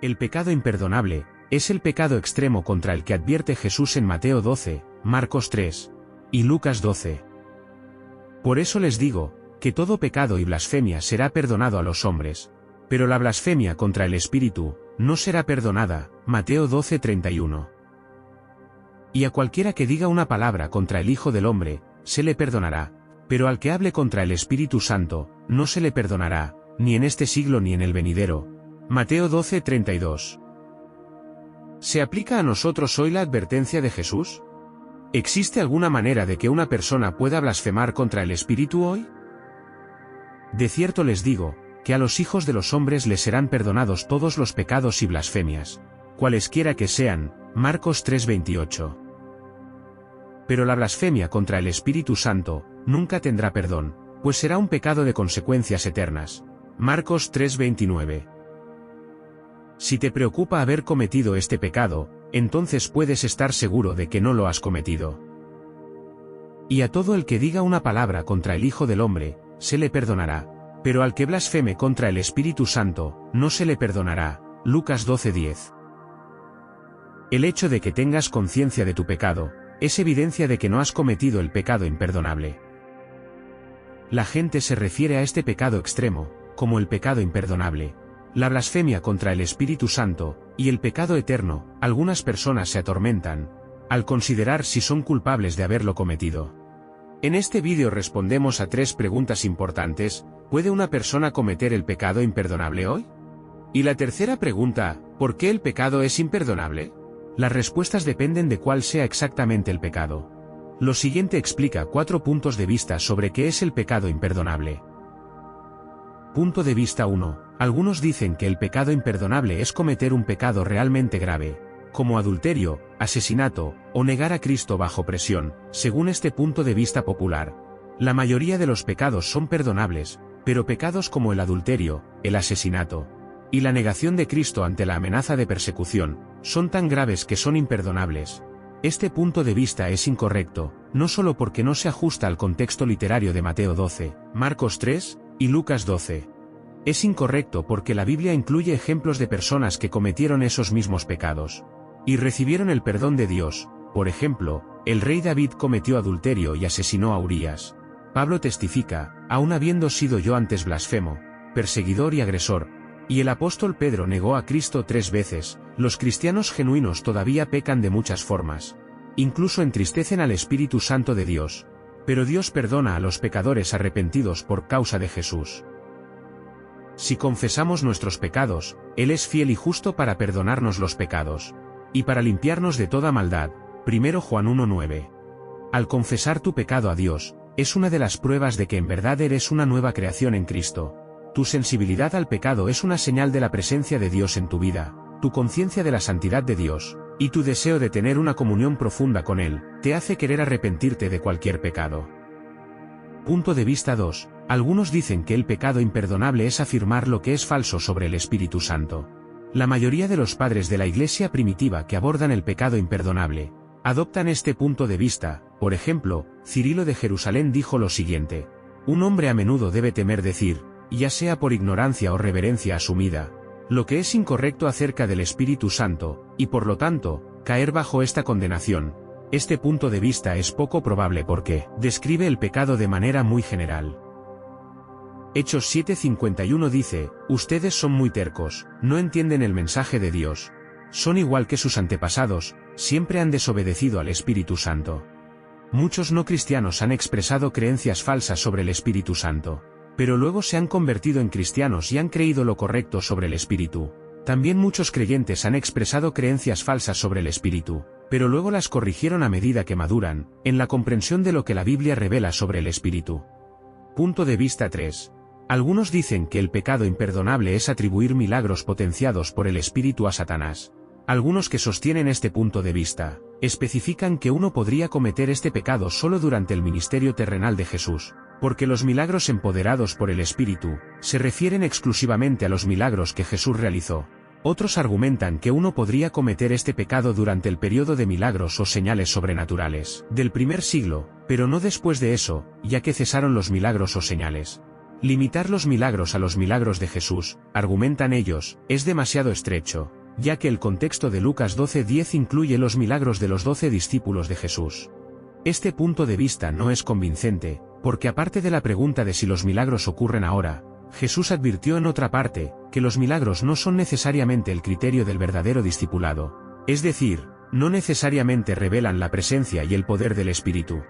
El pecado imperdonable es el pecado extremo contra el que advierte Jesús en Mateo 12, Marcos 3 y Lucas 12. Por eso les digo, que todo pecado y blasfemia será perdonado a los hombres, pero la blasfemia contra el Espíritu no será perdonada. Mateo 12:31. Y a cualquiera que diga una palabra contra el Hijo del Hombre, se le perdonará, pero al que hable contra el Espíritu Santo, no se le perdonará, ni en este siglo ni en el venidero. Mateo 12:32. ¿Se aplica a nosotros hoy la advertencia de Jesús? ¿Existe alguna manera de que una persona pueda blasfemar contra el Espíritu hoy? De cierto les digo, que a los hijos de los hombres les serán perdonados todos los pecados y blasfemias, cualesquiera que sean. Marcos 3:28. Pero la blasfemia contra el Espíritu Santo nunca tendrá perdón, pues será un pecado de consecuencias eternas. Marcos 3:29. Si te preocupa haber cometido este pecado, entonces puedes estar seguro de que no lo has cometido. Y a todo el que diga una palabra contra el Hijo del Hombre, se le perdonará, pero al que blasfeme contra el Espíritu Santo, no se le perdonará. Lucas 12:10. El hecho de que tengas conciencia de tu pecado, es evidencia de que no has cometido el pecado imperdonable. La gente se refiere a este pecado extremo, como el pecado imperdonable, la blasfemia contra el Espíritu Santo, y el pecado eterno. Algunas personas se atormentan al considerar si son culpables de haberlo cometido. En este vídeo respondemos a 3 preguntas importantes. ¿Puede una persona cometer el pecado imperdonable hoy? Y la tercera pregunta, ¿por qué el pecado es imperdonable? Las respuestas dependen de cuál sea exactamente el pecado. Lo siguiente explica 4 puntos de vista sobre qué es el pecado imperdonable. Punto de vista 1. Algunos dicen que el pecado imperdonable es cometer un pecado realmente grave, como adulterio, asesinato, o negar a Cristo bajo presión. Según este punto de vista popular, la mayoría de los pecados son perdonables, pero pecados como el adulterio, el asesinato y la negación de Cristo ante la amenaza de persecución, son tan graves que son imperdonables. Este punto de vista es incorrecto, no solo porque no se ajusta al contexto literario de Mateo 12, Marcos 3 y Lucas 12. Es incorrecto porque la Biblia incluye ejemplos de personas que cometieron esos mismos pecados y recibieron el perdón de Dios. Por ejemplo, el rey David cometió adulterio y asesinó a Urías. Pablo testifica, aun habiendo sido yo antes blasfemo, perseguidor y agresor, y el apóstol Pedro negó a Cristo 3 veces. Los cristianos genuinos todavía pecan de muchas formas. Incluso entristecen al Espíritu Santo de Dios. Pero Dios perdona a los pecadores arrepentidos por causa de Jesús. Si confesamos nuestros pecados, Él es fiel y justo para perdonarnos los pecados y para limpiarnos de toda maldad. 1 Juan 1:9. Al confesar tu pecado a Dios, es una de las pruebas de que en verdad eres una nueva creación en Cristo. Tu sensibilidad al pecado es una señal de la presencia de Dios en tu vida. Tu conciencia de la santidad de Dios, y tu deseo de tener una comunión profunda con Él, te hace querer arrepentirte de cualquier pecado. Punto de vista 2. Algunos dicen que el pecado imperdonable es afirmar lo que es falso sobre el Espíritu Santo. La mayoría de los padres de la Iglesia primitiva que abordan el pecado imperdonable, adoptan este punto de vista. Por ejemplo, Cirilo de Jerusalén dijo lo siguiente: un hombre a menudo debe temer decir, ya sea por ignorancia o reverencia asumida, lo que es incorrecto acerca del Espíritu Santo, y por lo tanto, caer bajo esta condenación. Este punto de vista es poco probable porque describe el pecado de manera muy general. Hechos 7:51 dice, ustedes son muy tercos, no entienden el mensaje de Dios. Son igual que sus antepasados, siempre han desobedecido al Espíritu Santo. Muchos no cristianos han expresado creencias falsas sobre el Espíritu Santo, pero luego se han convertido en cristianos y han creído lo correcto sobre el Espíritu. También muchos creyentes han expresado creencias falsas sobre el Espíritu, pero luego las corrigieron a medida que maduran, en la comprensión de lo que la Biblia revela sobre el Espíritu. Punto de vista 3. Algunos dicen que el pecado imperdonable es atribuir milagros potenciados por el Espíritu a Satanás. Algunos que sostienen este punto de vista, especifican que uno podría cometer este pecado solo durante el ministerio terrenal de Jesús, porque los milagros empoderados por el Espíritu se refieren exclusivamente a los milagros que Jesús realizó. Otros argumentan que uno podría cometer este pecado durante el periodo de milagros o señales sobrenaturales del primer siglo, pero no después de eso, ya que cesaron los milagros o señales. Limitar los milagros a los milagros de Jesús, argumentan ellos, es demasiado estrecho, ya que el contexto de Lucas 12:10 incluye los milagros de los 12 discípulos de Jesús. Este punto de vista no es convincente, porque aparte de la pregunta de si los milagros ocurren ahora, Jesús advirtió en otra parte, que los milagros no son necesariamente el criterio del verdadero discipulado, es decir, no necesariamente revelan la presencia y el poder del Espíritu.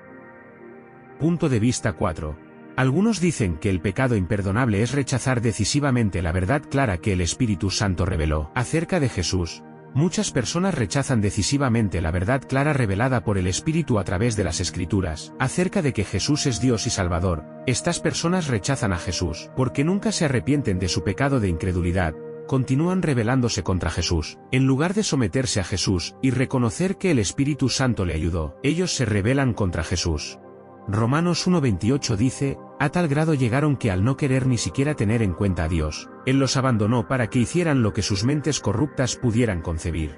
Punto de vista 4. Algunos dicen que el pecado imperdonable es rechazar decisivamente la verdad clara que el Espíritu Santo reveló acerca de Jesús. Muchas personas rechazan decisivamente la verdad clara revelada por el Espíritu a través de las Escrituras, acerca de que Jesús es Dios y Salvador. Estas personas rechazan a Jesús, porque nunca se arrepienten de su pecado de incredulidad, continúan rebelándose contra Jesús. En lugar de someterse a Jesús, y reconocer que el Espíritu Santo le ayudó, ellos se rebelan contra Jesús. Romanos 1:28 dice, a tal grado llegaron que al no querer ni siquiera tener en cuenta a Dios, Él los abandonó para que hicieran lo que sus mentes corruptas pudieran concebir.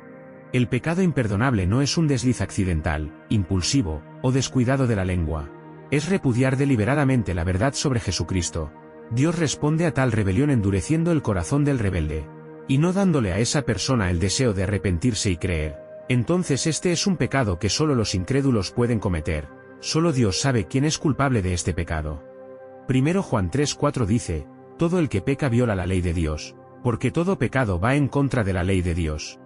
El pecado imperdonable no es un desliz accidental, impulsivo, o descuidado de la lengua. Es repudiar deliberadamente la verdad sobre Jesucristo. Dios responde a tal rebelión endureciendo el corazón del rebelde, y no dándole a esa persona el deseo de arrepentirse y creer. Entonces este es un pecado que solo los incrédulos pueden cometer. Solo Dios sabe quién es culpable de este pecado. 1 Juan 3:4 dice, todo el que peca viola la ley de Dios, porque todo pecado va en contra de la ley de Dios.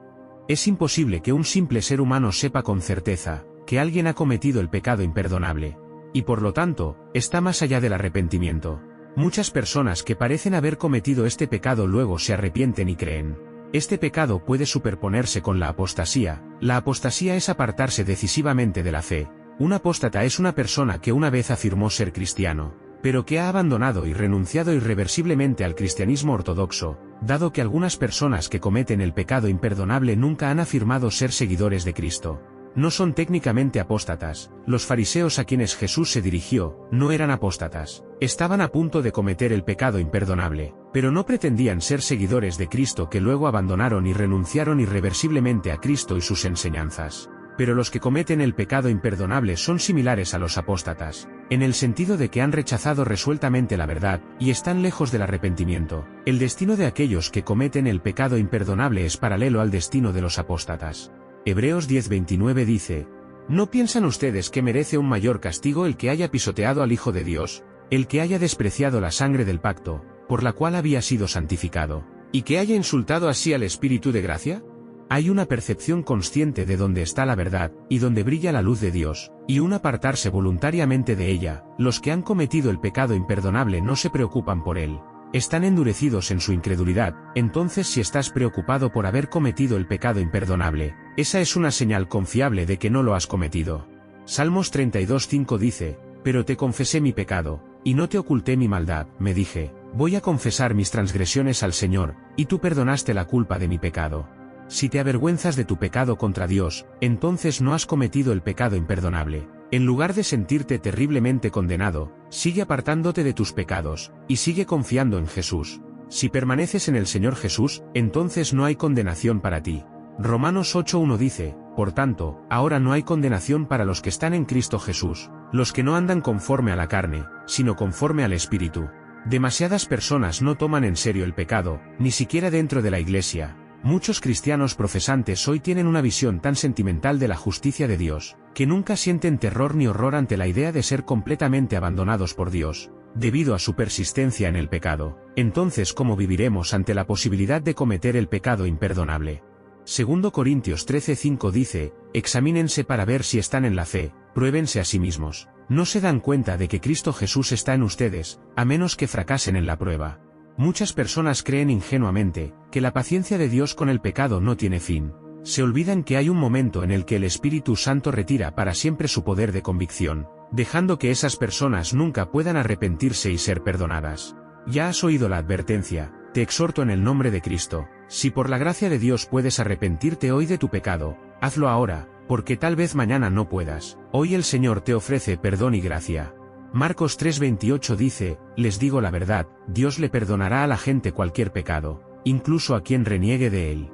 Es imposible que un simple ser humano sepa con certeza, que alguien ha cometido el pecado imperdonable, y por lo tanto, está más allá del arrepentimiento. Muchas personas que parecen haber cometido este pecado luego se arrepienten y creen. Este pecado puede superponerse con la apostasía. La apostasía es apartarse decisivamente de la fe. Un apóstata es una persona que una vez afirmó ser cristiano, pero que ha abandonado y renunciado irreversiblemente al cristianismo ortodoxo, dado que algunas personas que cometen el pecado imperdonable nunca han afirmado ser seguidores de Cristo. No son técnicamente apóstatas. Los fariseos a quienes Jesús se dirigió, no eran apóstatas. Estaban a punto de cometer el pecado imperdonable, pero no pretendían ser seguidores de Cristo que luego abandonaron y renunciaron irreversiblemente a Cristo y sus enseñanzas. Pero los que cometen el pecado imperdonable son similares a los apóstatas, en el sentido de que han rechazado resueltamente la verdad, y están lejos del arrepentimiento. El destino de aquellos que cometen el pecado imperdonable es paralelo al destino de los apóstatas. Hebreos 10:29 dice, ¿no piensan ustedes que merece un mayor castigo el que haya pisoteado al Hijo de Dios, el que haya despreciado la sangre del pacto, por la cual había sido santificado, y que haya insultado así al Espíritu de gracia? Hay una percepción consciente de dónde está la verdad, y donde brilla la luz de Dios, y un apartarse voluntariamente de ella. Los que han cometido el pecado imperdonable no se preocupan por él. Están endurecidos en su incredulidad. Entonces, si estás preocupado por haber cometido el pecado imperdonable, esa es una señal confiable de que no lo has cometido. Salmos 32:5 dice, pero te confesé mi pecado, y no te oculté mi maldad. Me dije, voy a confesar mis transgresiones al Señor, y tú perdonaste la culpa de mi pecado. Si te avergüenzas de tu pecado contra Dios, entonces no has cometido el pecado imperdonable. En lugar de sentirte terriblemente condenado, sigue apartándote de tus pecados, y sigue confiando en Jesús. Si permaneces en el Señor Jesús, entonces no hay condenación para ti. Romanos 8:1 dice, por tanto, ahora no hay condenación para los que están en Cristo Jesús, los que no andan conforme a la carne, sino conforme al Espíritu. Demasiadas personas no toman en serio el pecado, ni siquiera dentro de la iglesia. Muchos cristianos profesantes hoy tienen una visión tan sentimental de la justicia de Dios, que nunca sienten terror ni horror ante la idea de ser completamente abandonados por Dios, debido a su persistencia en el pecado. Entonces, ¿cómo viviremos ante la posibilidad de cometer el pecado imperdonable? 2 Corintios 13:5 dice, examínense para ver si están en la fe, pruébense a sí mismos. No se dan cuenta de que Cristo Jesús está en ustedes, a menos que fracasen en la prueba. Muchas personas creen ingenuamente, que la paciencia de Dios con el pecado no tiene fin. Se olvidan que hay un momento en el que el Espíritu Santo retira para siempre su poder de convicción, dejando que esas personas nunca puedan arrepentirse y ser perdonadas. Ya has oído la advertencia, te exhorto en el nombre de Cristo, si por la gracia de Dios puedes arrepentirte hoy de tu pecado, hazlo ahora, porque tal vez mañana no puedas. Hoy el Señor te ofrece perdón y gracia. Marcos 3:28 dice, les digo la verdad, Dios le perdonará a la gente cualquier pecado, incluso a quien reniegue de él.